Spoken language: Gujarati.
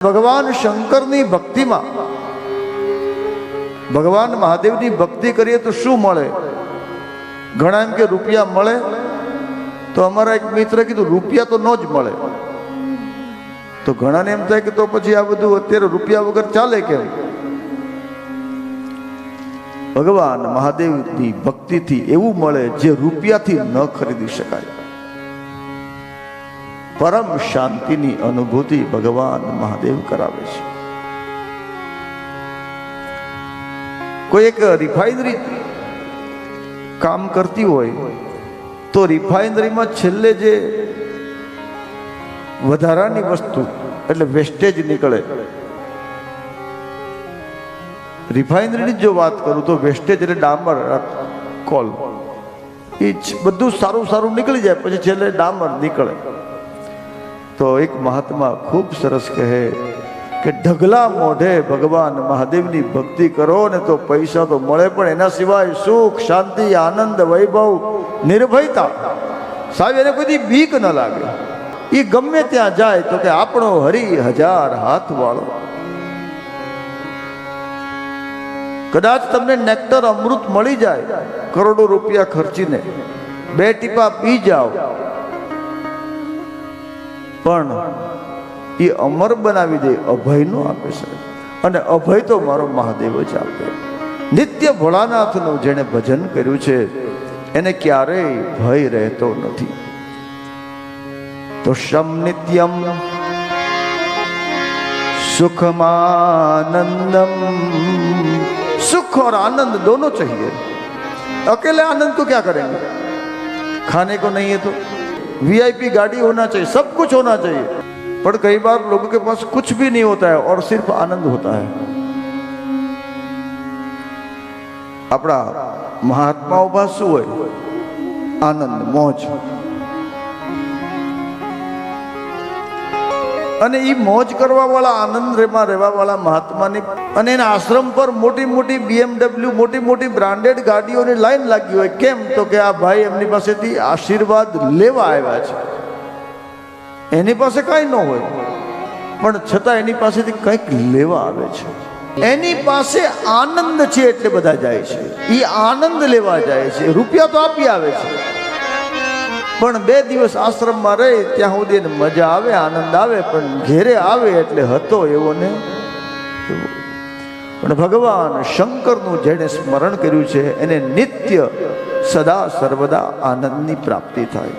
ભગવાન શંકરની ભક્તિમાં ભગવાન મહાદેવની ભક્તિ કરીએ તો શું મળે? ઘણા એમ કે રૂપિયા મળે, તો અમારા એક મિત્ર કીધું રૂપિયા તો ન જ મળે. તો ઘણાને એમ થાય કે તો પછી આ બધું અત્યારે રૂપિયા વગર ચાલે કેમ? ભગવાન મહાદેવની ભક્તિથી એવું મળે જે રૂપિયાથી ન ખરીદી શકાય. પરમ શાંતિની અનુભૂતિ ભગવાન મહાદેવ કરાવે છે. કોઈ એક રિફાઇનરી કામ કરતી હોય તો રિફાઇનરીમાં છેલ્લે જે વધારાની વસ્તુ એટલે વેસ્ટેજ નીકળે. રિફાઇનરીની જો વાત કરું તો વેસ્ટેજ એટલે ડામર, કોલ, એ બધું સારું સારું નીકળી જાય, પછી છેલ્લે ડામર નીકળે. તો એક મહાત્મા ખૂબ સરસ કહે કે ઢગલા મોઢે ભગવાન મહાદેવની ભક્તિ કરો ને તો પૈસા તો મળે, પણ એના સિવાય સુખ, શાંતિ, આનંદ, વૈભવ, નિર્ભયતા, સાહેબ એને કોઈ બીક ન લાગે. એ ગમે ત્યાં જાય તો કે આપણો હરી હજાર હાથ વાળો. કદાચ તમને નેક્ટર અમૃત મળી જાય, કરોડો રૂપિયા ખર્ચીને 2 ટીપા પી જાઓ, પણ એ અમર બનાવી દે, અભય નો આપે છે. અને અભય તો મારો મહાદેવ જ આપે. નિત્ય ભોળાનાથનું જેણે ભજન કર્યું છે એને ક્યારેય ભય રહેતો નથી. તો શમ નિત્યમ સુખમાનંદમ. सुख और आनंद दोनों चाहिए. अकेले आनंद को क्या करेंगे? खाने को नहीं है तो वीआईपी गाड़ी होना चाहिए, सब कुछ होना चाहिए, पर कई बार लोगों के पास कुछ भी नहीं होता है और सिर्फ आनंद होता है. अपना महात्माओं पास शू है? आनंद, मौज. અને એ મોજ કરવા વાળા, આનંદમાં રહેવા વાળા મહાત્માની અને એના આશ્રમ પર મોટી મોટી BMW, મોટી મોટી બ્રાન્ડેડ ગાડીઓની લાઈન લાગી હોય. કેમ? તો કે આ ભાઈ એમની પાસેથી આશીર્વાદ લેવા આવ્યા છે. એની પાસે કાંઈ ન હોય, પણ છતાં એની પાસેથી કંઈક લેવા આવે છે. એની પાસે આનંદ છે એટલે બધા જાય છે. એ આનંદ લેવા જાય છે. રૂપિયા તો આપી આવે છે, પણ 2 દિવસ આશ્રમમાં રહે ત્યાં સુધી એને મજા આવે, આનંદ આવે, પણ ઘેરે આવે એટલે હતો એવો ને. પણ ભગવાન શંકરનું જેણે સ્મરણ કર્યું છે એને નિત્ય સદા સર્વદા આનંદની પ્રાપ્તિ થાય.